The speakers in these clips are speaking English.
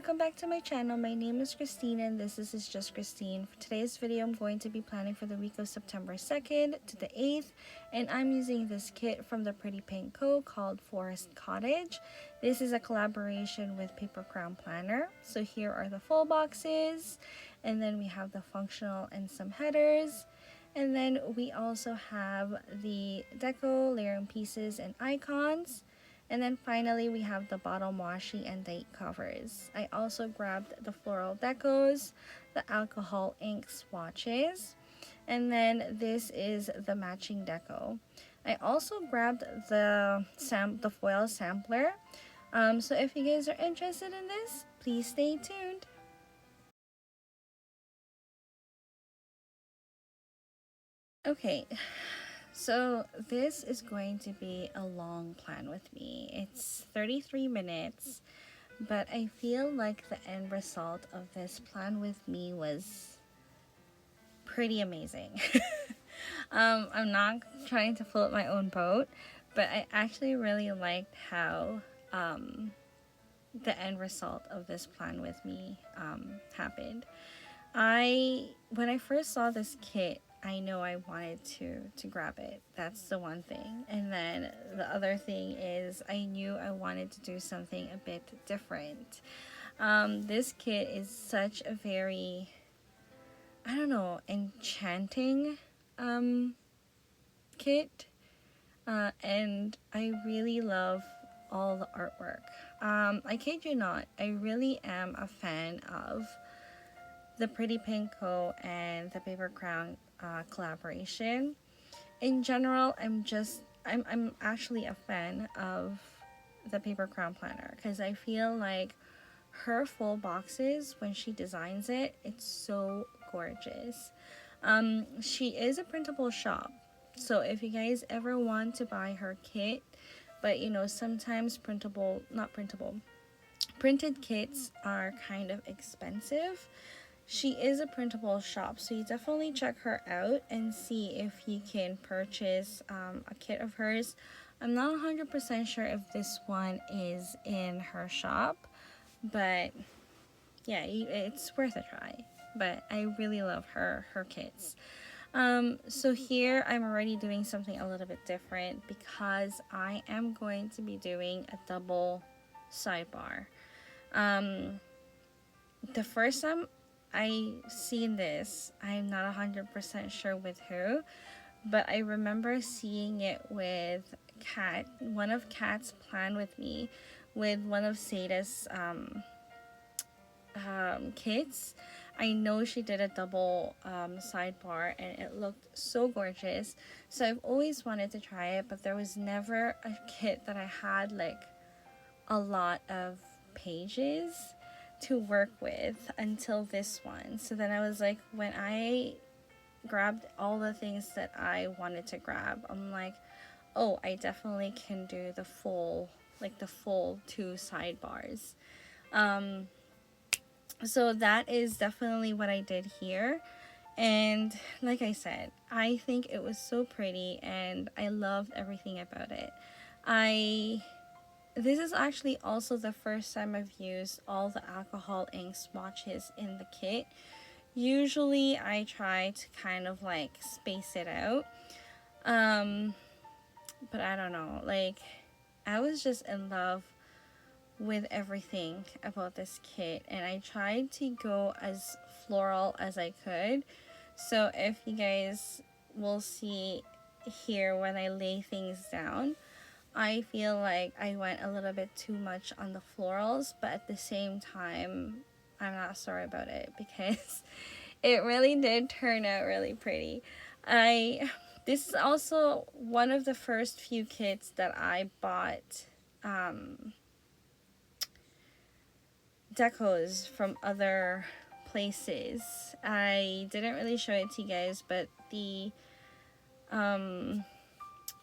welcome back to my channel. My name is Christine and this is Just Christine. For today's video, I'm going to be planning for the week of September 2nd to the 8th, and I'm using this kit from the Pretty Pink Co. called Forest Cottage. This is a collaboration with Paper Crown Planner. So here are the full boxes, and then we have the functional and some headers. And then we also have the deco, layering pieces, and icons. And then finally, we have the bottom washi and date covers. I also grabbed the floral decos, the alcohol ink swatches, and then this is the matching deco. I also grabbed the foil sampler. So if you guys are interested in this, please stay tuned. Okay, so this is going to be a long plan with me. It's 33 minutes, but I feel like the end result of this plan with me was pretty amazing. I'm not trying to float my own boat, but I actually really liked how the end result of this plan with me happened. When I first saw this kit, I know I wanted to grab it. That's the one thing. And then the other thing is I knew I wanted to do something a bit different. This kit is such a very, I don't know, enchanting kit. And I really love all the artwork. I kid you not, I really am a fan of the Pretty Pink Co. and the Paper Crown collaboration. In general, I'm actually a fan of the Paper Crown planner because I feel like her full boxes, when she designs it, it's so gorgeous. She is a printable shop, so if you guys ever want to buy her kit, but you know, sometimes printed kits are kind of expensive. She is a printable shop, so you definitely check her out and see if you can purchase a kit of hers. I'm not 100% sure if this one is in her shop, but yeah, it's worth a try. But I really love her kits. So here I'm already doing something a little bit different because I am going to be doing a double sidebar. The first time I seen this, I'm not 100% sure with who, but I remember seeing it with Kat. One of Kat's plan with me with one of Sada's kits. I know she did a double sidebar and it looked so gorgeous. So I've always wanted to try it, but there was never a kit that I had like a lot of pages to work with until this one. So then I was like, when I grabbed all the things that I wanted to grab, I'm like, oh, I definitely can do the full two sidebars. So that is definitely what I did here. And like I said, I think it was so pretty and I loved everything about it. This is actually also the first time I've used all the alcohol ink swatches in the kit. Usually I try to kind of like space it out. But I don't know, like I was just in love with everything about this kit and I tried to go as floral as I could. So if you guys will see here when I lay things down, I feel like I went a little bit too much on the florals, but at the same time I'm not sorry about it because it really did turn out really pretty. This is also one of the first few kits that I bought decos from other places. I didn't really show it to you guys, but the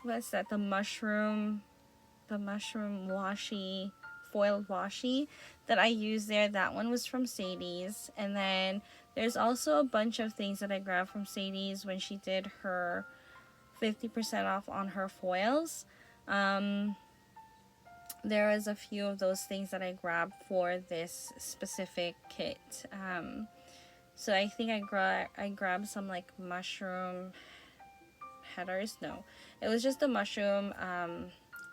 what's that, the mushroom washi, foiled washi that I used there, that one was from Sadie's. And then there's also a bunch of things that I grabbed from Sadie's when she did her 50% off on her foils. there was a few of those things that I grabbed for this specific kit. So I think I grabbed some like mushroom headers. No, it was just the mushroom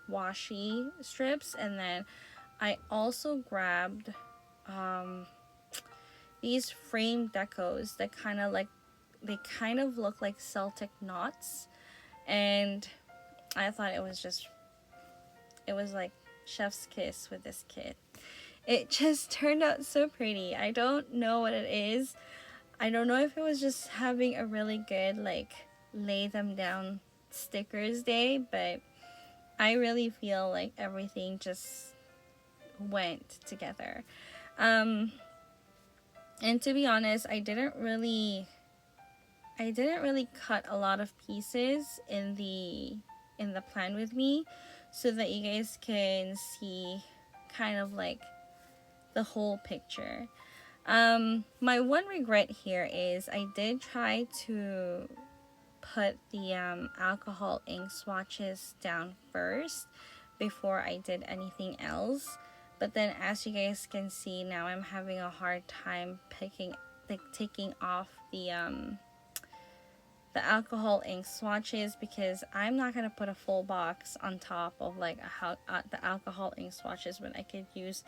washi strips, and then I also grabbed um, these frame decos that kind of look like Celtic knots, and I thought it was like chef's kiss with this kit. It just turned out so pretty. I don't know what it is. I don't know if it was just having a really good like lay them down stickers day, but I really feel like everything just went together. Um and to be honest, I didn't really cut a lot of pieces in the plan with me, so that you guys can see kind of like the whole picture. My one regret here is I did try to put the alcohol ink swatches down first before I did anything else. But then, as you guys can see, now I'm having a hard time taking off the alcohol ink swatches, because I'm not gonna put a full box on top of like the alcohol ink swatches when I could use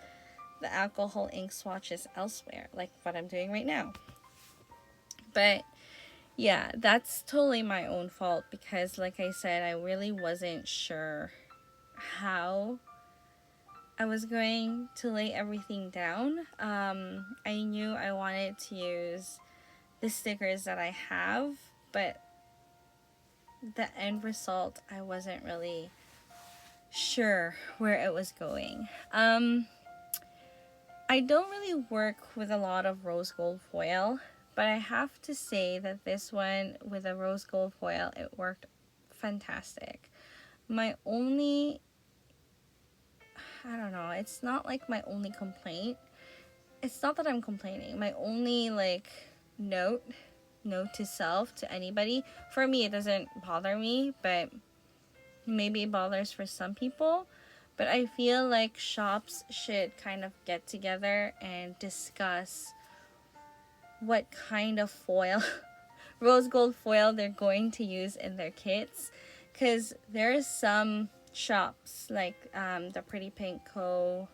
the alcohol ink swatches elsewhere, like what I'm doing right now. But yeah, that's totally my own fault, because like I said, I really wasn't sure how I was going to lay everything down. I knew I wanted to use the stickers that I have, but the end result, I wasn't really sure where it was going. I don't really work with a lot of rose gold foil, but I have to say that this one with a rose gold foil, it worked fantastic. My only, I don't know, it's not like my only complaint. It's not that I'm complaining. My only like note to self, to anybody, for me it doesn't bother me, but maybe it bothers for some people. But I feel like shops should kind of get together and discuss what kind of foil, rose gold foil, they're going to use in their kits. Because there's some shops like the Pretty Pink Co.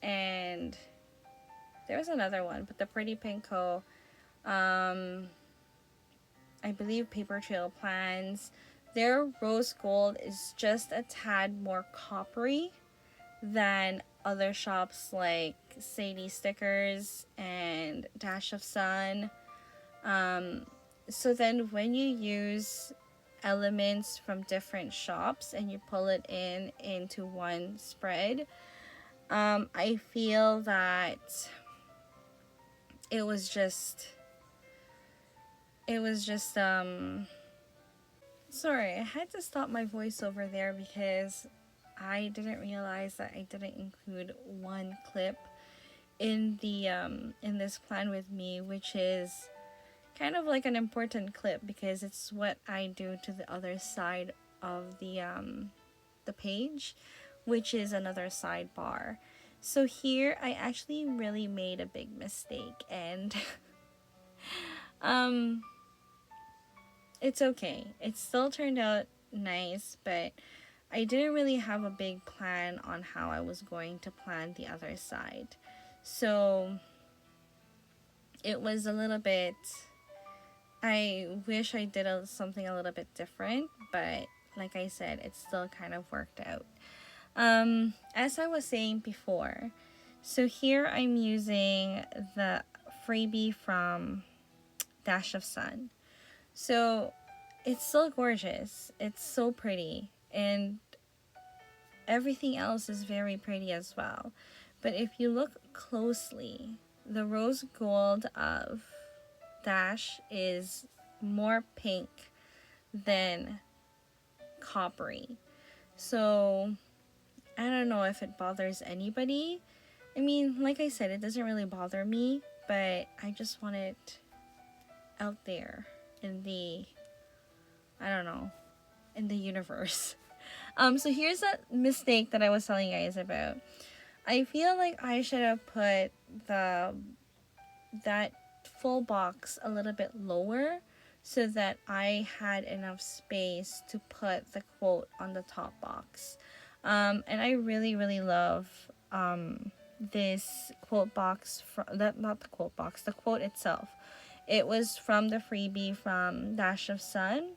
and there was another one, but the Pretty Pink Co. I believe Paper Trail Plans. Their rose gold is just a tad more coppery than other shops like Sadie Stickers and Dash of Sun. So then when you use elements from different shops and you pull it into one spread, I feel that it was just sorry, I had to stop my voiceover there because I didn't realize that I didn't include one clip in the in this plan with me, which is kind of like an important clip because it's what I do to the other side of the page, which is another sidebar. So here I actually really made a big mistake, and um it's okay. It still turned out nice, but I didn't really have a big plan on how I was going to plan the other side. So it was a little bit, I wish I did something a little bit different, but like I said, it still kind of worked out. As I was saying before, so here I'm using the freebie from Dash of Sun. So it's so gorgeous. It's so pretty. And everything else is very pretty as well. But if you look closely, the rose gold of Dash is more pink than coppery. So I don't know if it bothers anybody. I mean, like I said, it doesn't really bother me, but I just want it out there in the, I don't know, in the universe. So here's a mistake that I was telling you guys about. I feel like I should have put that full box a little bit lower so that I had enough space to put the quote on the top box. And I really, really love this quote box, not the quote box, the quote itself. It was from the freebie from Dash of Sun.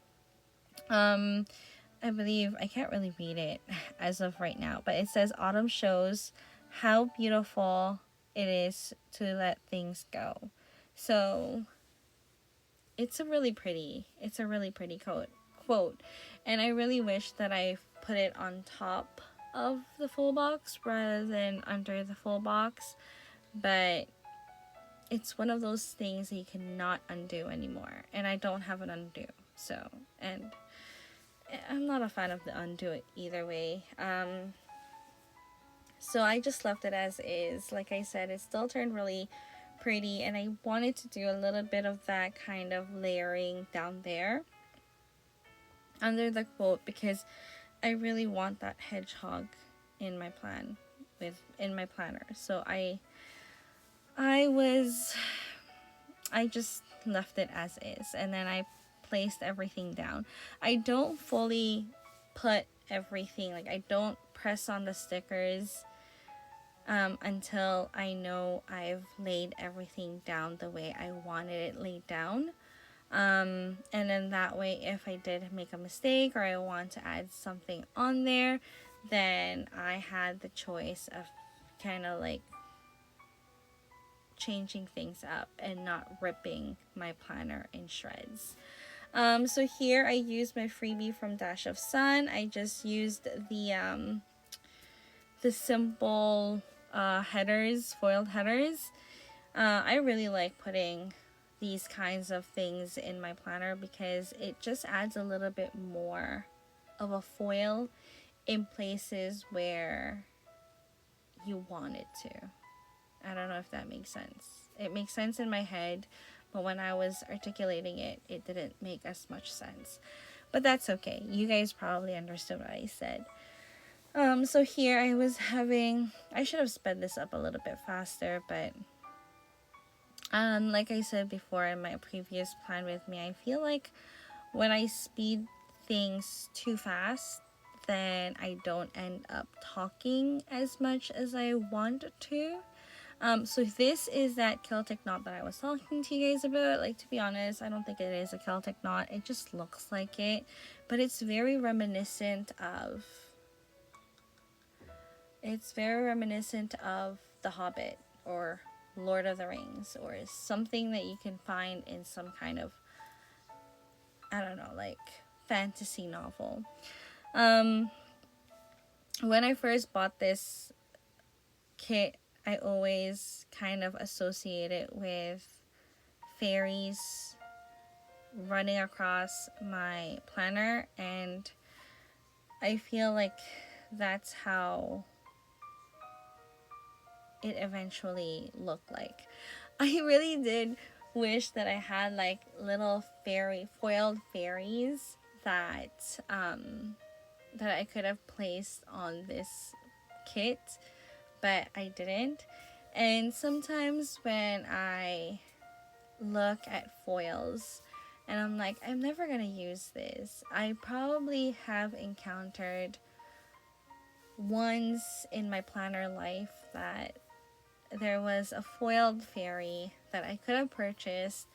I believe, I can't really read it as of right now, but it says autumn shows how beautiful it is to let things go. So it's a really pretty quote. And I really wish that I put it on top of the full box rather than under the full box. But it's one of those things that you cannot undo anymore. And I don't have an undo. So, and I'm not a fan of the undo it either way. So I just left it as is. Like I said, it still turned really pretty, and I wanted to do a little bit of that kind of layering down there under the quote because I really want that hedgehog in my in my planner. So I just left it as is, and then I placed everything down. I don't fully put everything, like I don't press on the stickers until I know I've laid everything down the way I wanted it laid down. And then that way, if I did make a mistake or I want to add something on there, then I had the choice of kind of like changing things up and not ripping my planner in shreds. So here I used my freebie from Dash of Sun. I just used the simple headers, foiled headers. I really like putting these kinds of things in my planner because it just adds a little bit more of a foil in places where you want it to. I don't know if that makes sense. It makes sense in my head, but when I was articulating it, it didn't make as much sense. But that's okay. You guys probably understood what I said. So here I should have sped this up a little bit faster, but like I said before in my previous plan with me, I feel like when I speed things too fast, then I don't end up talking as much as I want to. So this is that Celtic knot that I was talking to you guys about. Like, to be honest, I don't think it is a Celtic knot. It just looks like it, but it's very reminiscent of The Hobbit or Lord of the Rings, or something that you can find in some kind of, I don't know, like fantasy novel. When I first bought this kit, I always kind of associate it with fairies running across my planner, and I feel like that's how it eventually looked like. I really did wish that I had like little foiled fairies that I could have placed on this kit, but I didn't. And sometimes when I look at foils and I'm like, I'm never gonna use this, I probably have encountered once in my planner life that there was a foiled fairy that I could have purchased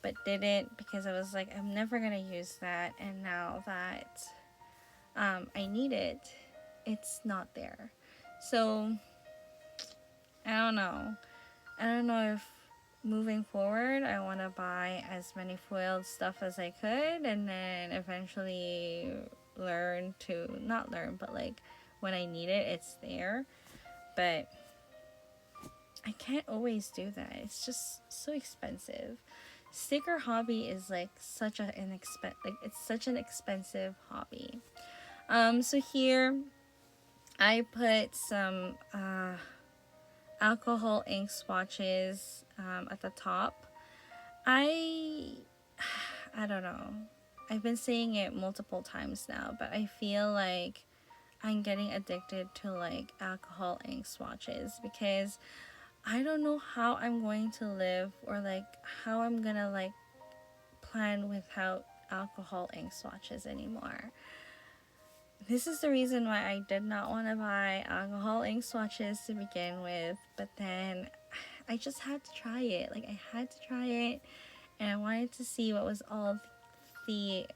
but didn't because I was like, I'm never gonna use that, and now that I need it, it's not there. So I don't know if moving forward I want to buy as many foiled stuff as I could, and then eventually not learn, but like when I need it, it's there. But I can't always do that. It's just so expensive. Sticker hobby is like such an expensive hobby. So here I put some alcohol ink swatches at the top. I don't know. I've been saying it multiple times now, but I feel like I'm getting addicted to like alcohol ink swatches, because I don't know how I'm going to live, or like how I'm gonna like plan without alcohol ink swatches anymore. This is the reason why I did not want to buy alcohol ink swatches to begin with, but then I just had to try it. Like, I had to try it, and I wanted to see what was all the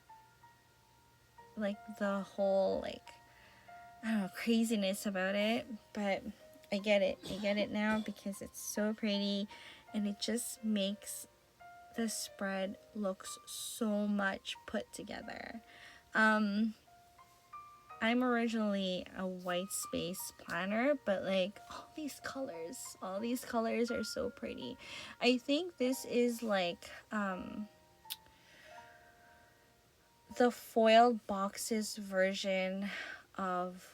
like the whole like, I don't know, craziness about it. But I get it. I get it now because it's so pretty, and it just makes the spread looks so much put together. I'm originally a white space planner, but like all these colors are so pretty. I think this is like the foiled boxes version of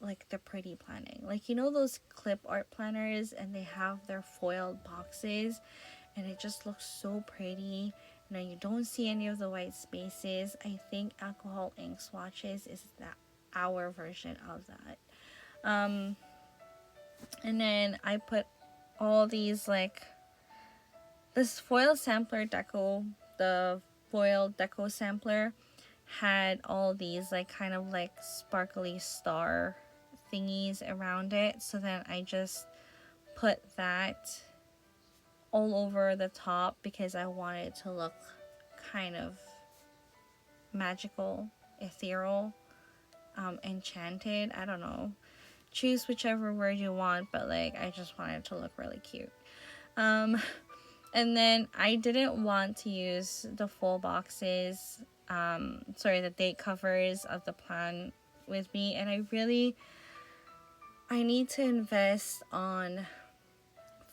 like the pretty planning. Like, you know those clip art planners, and they have their foiled boxes, and it just looks so pretty. You know, you don't see any of the white spaces. I think alcohol ink swatches is that our version of that. And then I put all these like this foil sampler deco, the foil deco sampler had all these like kind of like sparkly star thingies around it. So then I just put that all over the top because I wanted it to look kind of magical, ethereal, enchanted. I don't know. Choose whichever word you want, but like I just wanted it to look really cute. And then I didn't want to use the full boxes, the date covers of the plan with me, and I need to invest on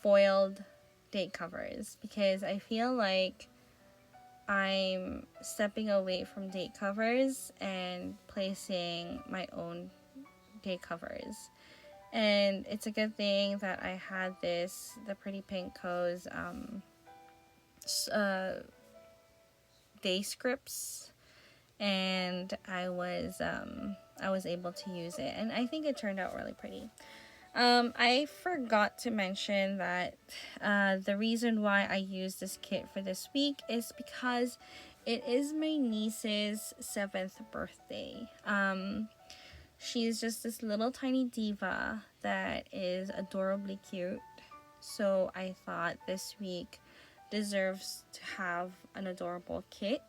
foiled date covers, because I feel like I'm stepping away from date covers and placing my own date covers. And it's a good thing that I had the Pretty Pink Co's day scripts, and I was able to use it, and I think it turned out really pretty. I forgot to mention that the reason why I used this kit for this week is because it is my niece's 7th birthday. She's just this little tiny diva that is adorably cute. So I thought this week deserves to have an adorable kit.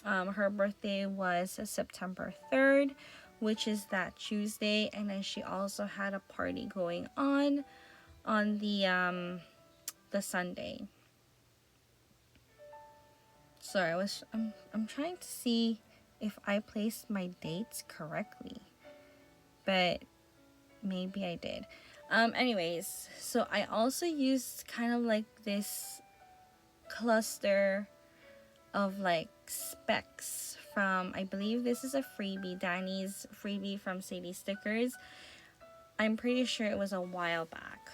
Her birthday was September 3rd, which is that Tuesday, and then she also had a party going on the Sunday. Sorry, I'm trying to see if I placed my dates correctly, but maybe I did. Anyways, so I also used kind of like this cluster of like specs from, I believe this is a freebie, Danny's freebie from Sadie Stickers. I'm pretty sure it was a while back.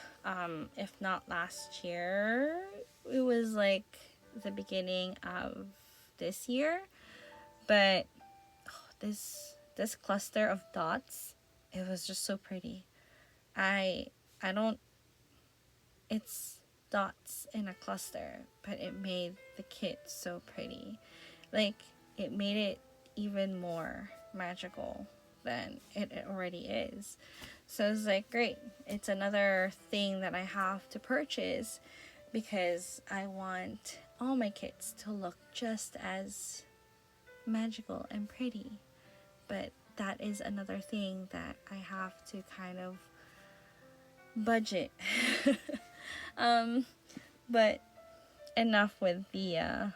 If not last year, it was like the beginning of this year. But this cluster of dots, it was just so pretty. I don't, it's dots in a cluster, but it made the kit so pretty. Like, it made it even more magical than it already is. So it's like, great. It's another thing that I have to purchase because I want all my kits to look just as magical and pretty. But that is another thing that I have to kind of budget. But enough with the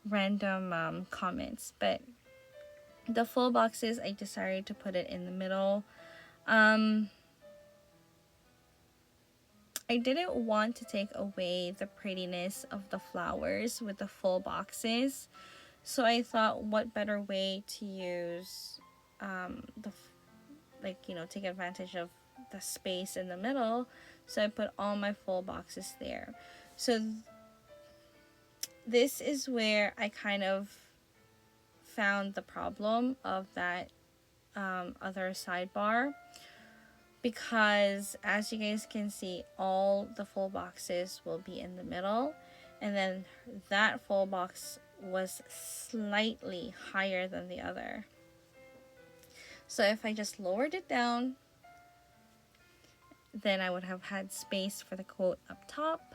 random comments. But the full boxes, I decided to put it in the middle. I didn't want to take away the prettiness of the flowers with the full boxes, so I thought, what better way to use take advantage of the space in the middle. So I put all my full boxes there. So this is where I kind of found the problem of that other sidebar, because as you guys can see, all the full boxes will be in the middle, and then that full box was slightly higher than the other. So if I just lowered it down, then I would have had space for the quote up top,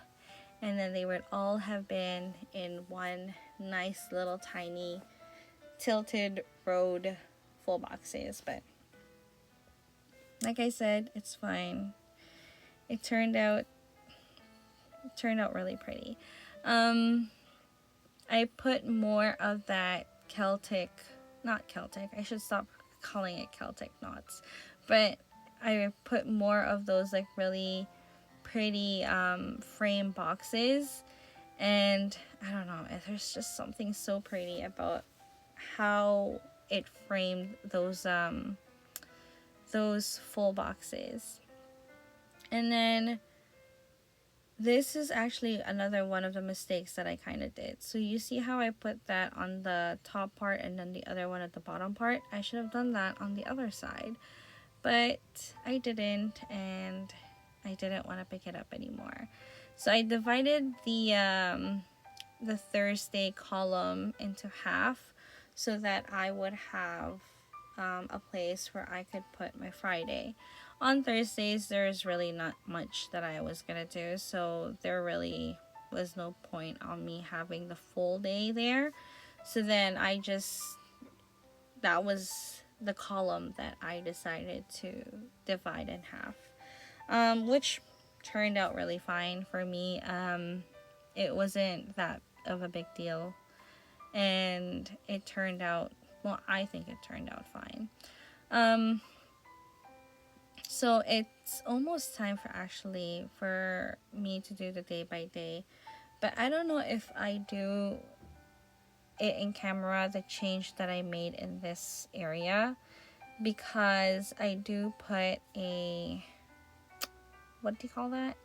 and then they would all have been in one nice little tiny tilted road full boxes. But like I said, it's fine. It turned out really pretty. I put more of that Celtic, not Celtic, I should stop calling it Celtic knots, but I put more of those like really pretty frame boxes, and I don't know, there's just something so pretty about how it framed those full boxes. And then this is actually another one of the mistakes that I kind of did. So you see how I put that on the top part and then the other one at the bottom part? I should have done that on the other side, but I didn't, and I didn't want to pick it up anymore. So I divided the Thursday column into half so that I would have a place where I could put my Friday. On Thursdays, there's really not much that I was gonna do, so there really was no point on me having the full day there. So then that was the column that I decided to divide in half, which turned out really fine for me. It wasn't that of a big deal, and it turned out, well, I think it turned out fine. So it's almost time for me to do the day by day, but I don't know if I do it in camera, the change that I made in this area, because I do put a, what do you call that?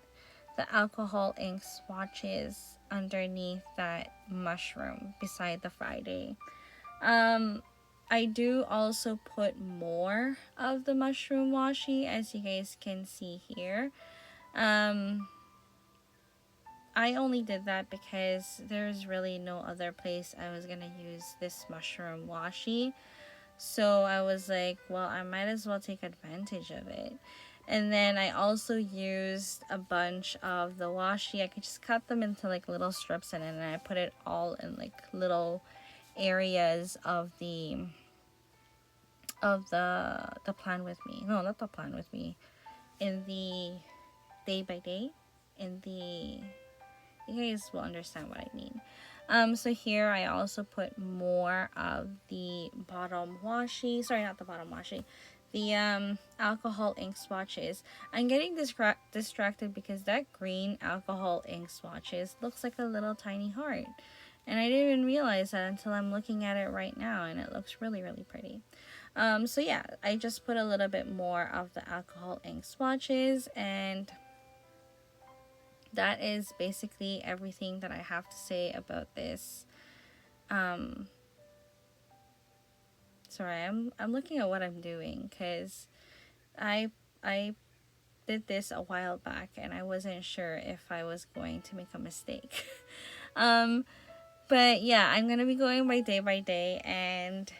The alcohol ink swatches underneath that mushroom beside the Friday. I do also put more of the mushroom washi, as you guys can see here. I only did that because there's really no other place I was gonna use this mushroom washi. So I was like, well, I might as well take advantage of it. And then I also used a bunch of the washi. I could just cut them into like little strips, and then I put it all in like little areas of the plan with me. No, not the plan with me. In the day by day. In the, you guys will understand what I mean. So here I also put more of the bottom washi. Sorry, not the bottom washi. The alcohol ink swatches. I'm getting distracted because that green alcohol ink swatches looks like a little tiny heart. And I didn't even realize that until I'm looking at it right now, and it looks really, really pretty. So yeah, I just put a little bit more of the alcohol ink swatches, and that is basically everything that I have to say about this. Sorry, I'm looking at what I'm doing, because I did this a while back and I wasn't sure if I was going to make a mistake. But yeah, I'm gonna be going by day, and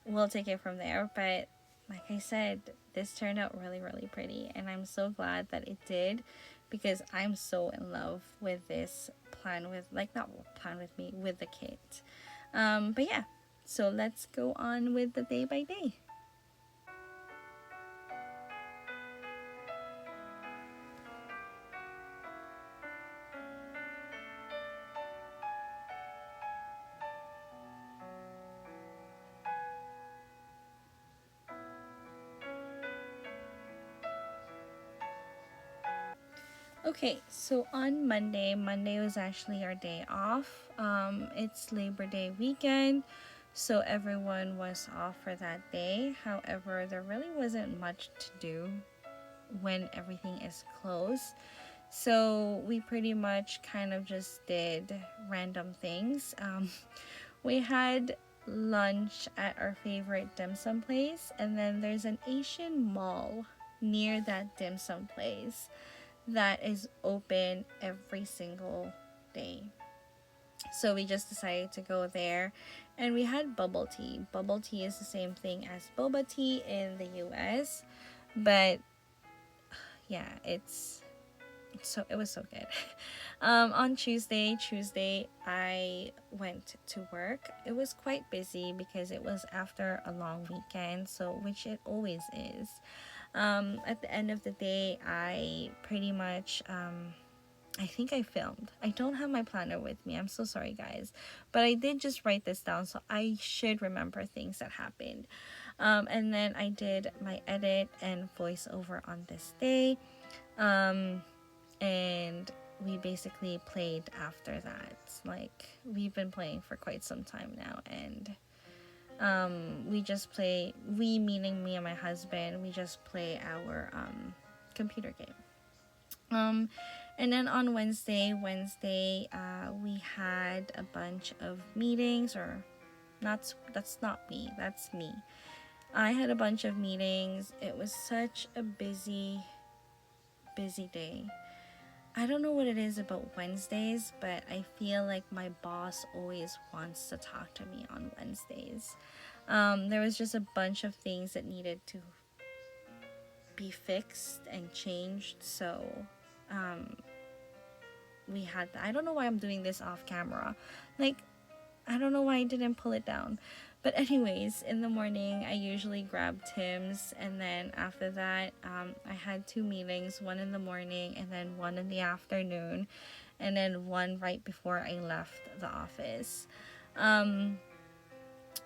we'll take it from there. But like I said, this turned out really, really pretty, and I'm so glad that it did, because I'm so in love with this plan with, like, not plan with me, with the kit. But yeah, so let's go on with the day by day. Okay, so on Monday was actually our day off. It's Labor Day weekend, so everyone was off for that day. However, there really wasn't much to do when everything is closed. So we pretty much kind of just did random things. We had lunch at our favorite dim sum place, and then there's an Asian mall near that dim sum place that is open every single day. So we just decided to go there, and we had bubble tea. Bubble tea is the same thing as boba tea in the US, but yeah, it was so good. On Tuesday, I went to work. It was quite busy because it was after a long weekend, so which it always is. At the end of the day, I pretty much I think I filmed. I don't have my planner with me. I'm so sorry, guys. But I did just write this down, so I should remember things that happened. And then I did my edit and voiceover on this day. And we basically played after that. Like, we've been playing for quite some time now. And we just play, we meaning me and my husband, we just play our computer game. And then on Wednesday, we had a bunch of meetings, or that's not me, that's me. I had a bunch of meetings. It was such a busy day. I don't know what it is about Wednesdays, but I feel like my boss always wants to talk to me on Wednesdays. There was just a bunch of things that needed to be fixed and changed, so we had that. I don't know why I'm doing this off camera. Like, I don't know why I didn't pull it down. But anyways, in the morning, I usually grab Tim's, and then after that, I had 2 meetings, one in the morning and then one in the afternoon, and then one right before I left the office.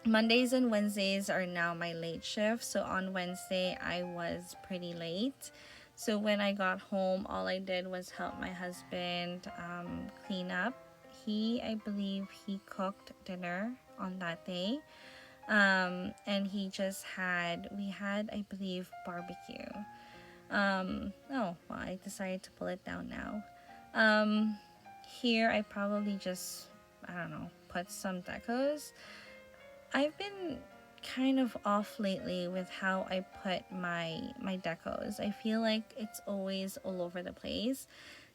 Mondays and Wednesdays are now my late shift, so on Wednesday, I was pretty late. So when I got home, all I did was help my husband clean up. I believe he cooked dinner on that day. And we had, I believe, barbecue. I decided to pull it down now. Here I probably just, I don't know, put some decos. I've been kind of off lately with how I put my decos. I feel like it's always all over the place.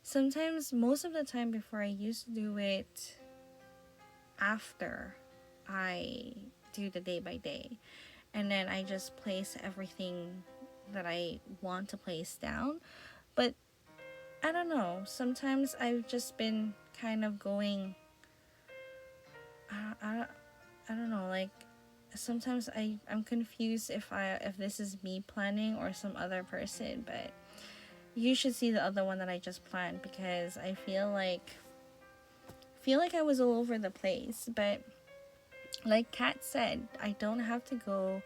Sometimes, most of the time before, I used to do it after I do the day by day, and then I just place everything that I want to place down. But I don't know, sometimes I've just been kind of going, I don't know, like, sometimes I'm confused if this is me planning or some other person. But you should see the other one that I just planned, because I feel like I was all over the place. But like Kat said, I don't have to go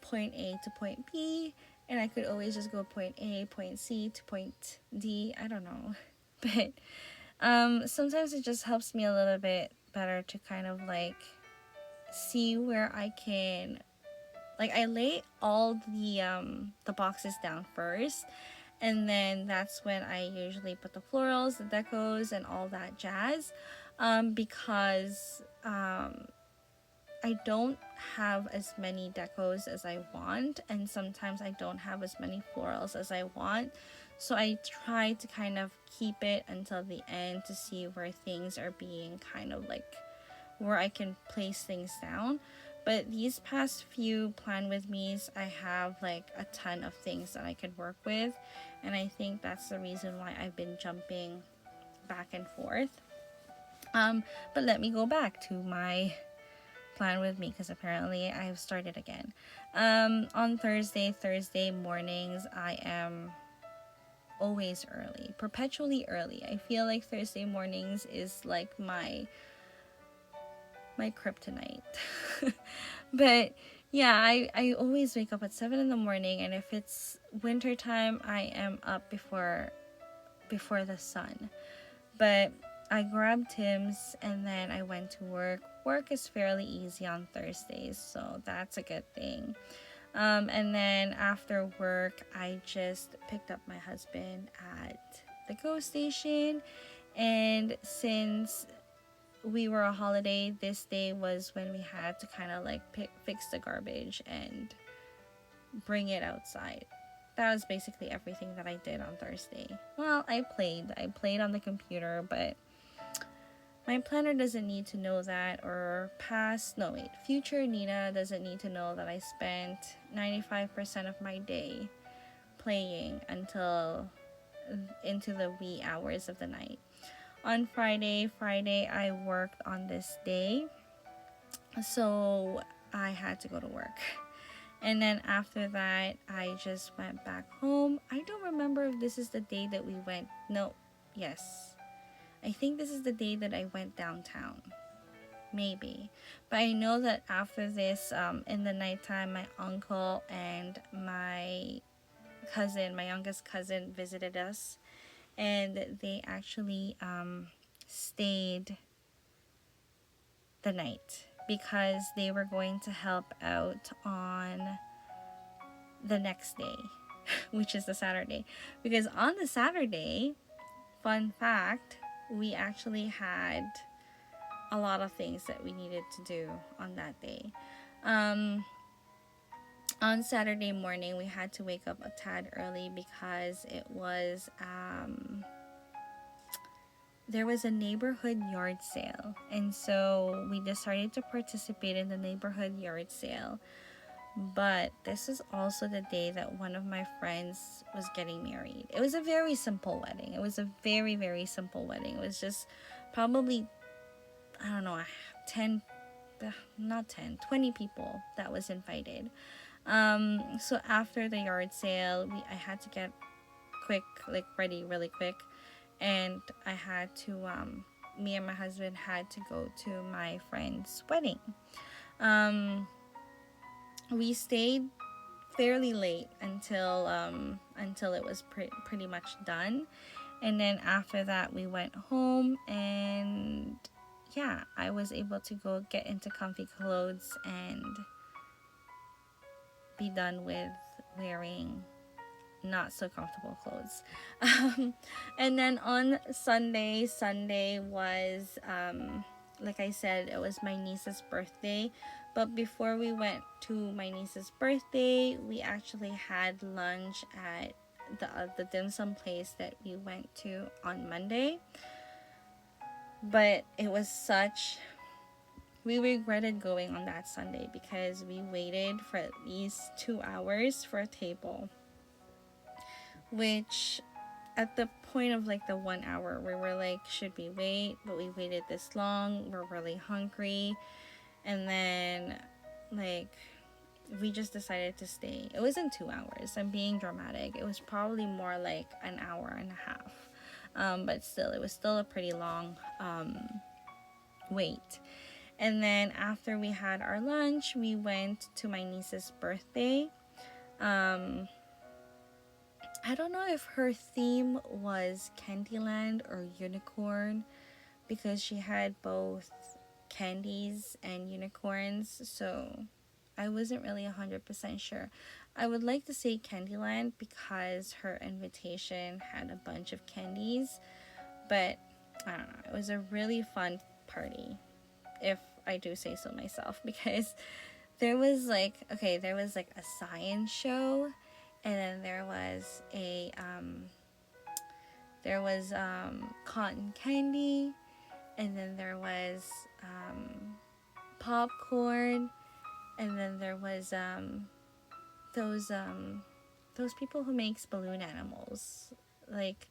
point A to point B, and I could always just go point A, point C to point D. I don't know. But sometimes it just helps me a little bit better to kind of like see where I can, like, I lay all the boxes down first, and then that's when I usually put the florals, the decos, and all that jazz, because I don't have as many decos as I want, and sometimes I don't have as many florals as I want. So I try to kind of keep it until the end to see where things are being kind of like, where I can place things down. But these past few plan with me's, I have like a ton of things that I could work with, and I think that's the reason why I've been jumping back and forth. But let me go back to my plan with me, because apparently I've started again. On Thursday mornings, I am always early, perpetually early. I feel like Thursday mornings is like my kryptonite. But yeah, I always wake up at 7 in the morning, and if it's winter time, I am up before the sun. But I grabbed Tim's, and then I went to work. Work is fairly easy on Thursdays, so that's a good thing. And then after work, I just picked up my husband at the GO station, and since we were a holiday, this day was when we had to kind of like fix the garbage and bring it outside. That was basically everything that I did on Thursday. Well, I played on the computer, but my planner doesn't need to know that, or future Nina doesn't need to know that I spent 95% of my day playing until into the wee hours of the night. On Friday, I worked on this day, so I had to go to work. And then after that, I just went back home. I don't remember if this is the day that we went. No, yes. I think this is the day that I went downtown. Maybe. But I know that after this, in the nighttime, my uncle and my cousin, my youngest cousin, visited us. And they actually stayed the night because they were going to help out on the next day, which is the Saturday. Because on the Saturday, fun fact, we actually had a lot of things that we needed to do on that day. On Saturday morning, we had to wake up a tad early because there was a neighborhood yard sale. And so we decided to participate in the neighborhood yard sale. But this is also the day that one of my friends was getting married. It was a very simple wedding. It was a very, very simple wedding. It was just probably, I don't know, 20 people that was invited. So after the yard sale, I had to get ready really quick. And I had to, me and my husband had to go to my friend's wedding. We stayed fairly late until it was pretty much done, and then after that we went home, and yeah, I was able to go get into comfy clothes and be done with wearing not so comfortable clothes. And then on Sunday was like I said, it was my niece's birthday. But before we went to my niece's birthday, we actually had lunch at the dim sum place that we went to on Monday. But it was we regretted going on that Sunday because we waited for at least 2 hours for a table. Which at the point of like the 1 hour, we were like, should we wait? But we waited this long. We're really hungry. And then like we just decided to stay. It wasn't 2 hours. I'm being dramatic. It was probably more like an hour and a half. But still, it was still a pretty long wait. And then after we had our lunch, we went to my niece's birthday. I don't know if her theme was Candyland or unicorn, because she had both candies and unicorns, so I wasn't really 100% sure. I would like to say Candyland because her invitation had a bunch of candies, but I don't know. It was a really fun party, if I do say so myself, because there was like a science show, and then there was cotton candy, and then there was popcorn, and then there was those people who makes balloon animals. Like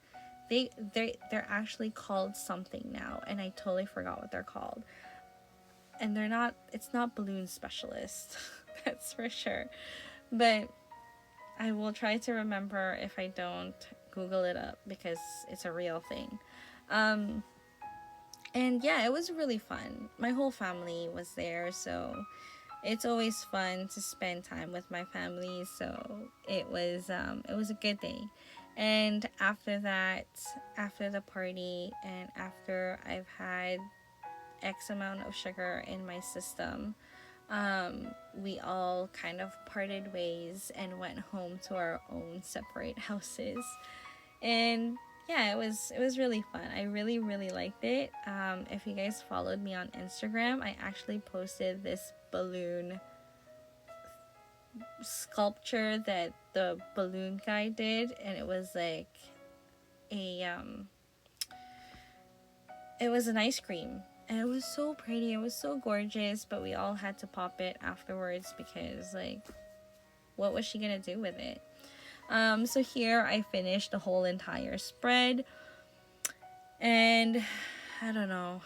they're actually called something now, and I totally forgot what they're called. And it's not balloon specialist, that's for sure. But I will try to remember if I don't Google it up, because it's a real thing. And yeah, it was really fun. My whole family was there, so it's always fun to spend time with my family. So it was a good day. And after that, after the party, and after I've had X amount of sugar in my system, we all kind of parted ways and went home to our own separate houses. And yeah, it was really fun. I really really liked it. If you guys followed me on Instagram, I actually posted this balloon sculpture that the balloon guy did, and it was like a it was an ice cream, and it was so pretty, it was so gorgeous, but we all had to pop it afterwards because, like, what was she gonna do with it? So here I finished the whole entire spread, and I don't know,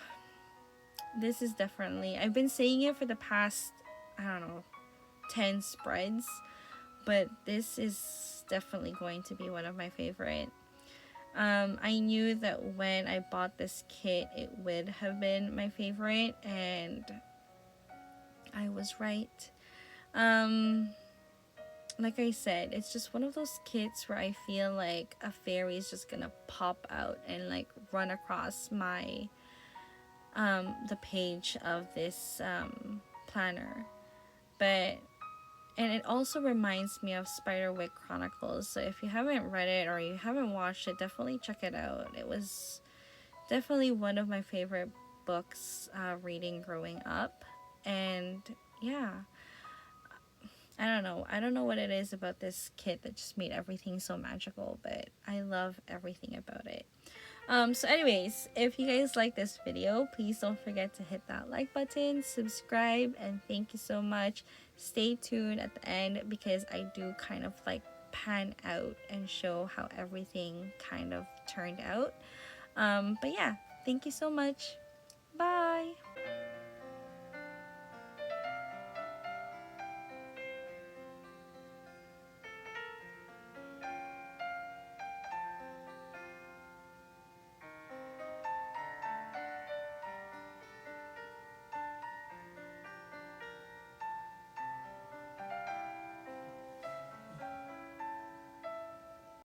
this is definitely, I've been saying it for the past, I don't know, 10 spreads, but this is definitely going to be one of my favorite. I knew that when I bought this kit, it would have been my favorite, and I was right. Um, like I said, it's just one of those kits where I feel like a fairy is just gonna pop out and like run across my the page of this planner. But and it also reminds me of Spiderwick Chronicles. So if you haven't read it or you haven't watched it, definitely check it out. It was definitely one of my favorite books reading growing up. And yeah, I don't know. I don't know what it is about this kit that just made everything so magical, but I love everything about it. So anyways, if you guys like this video, please don't forget to hit that like button, subscribe, and thank you so much. Stay tuned at the end because I do kind of like pan out and show how everything kind of turned out. But yeah, thank you so much. Bye.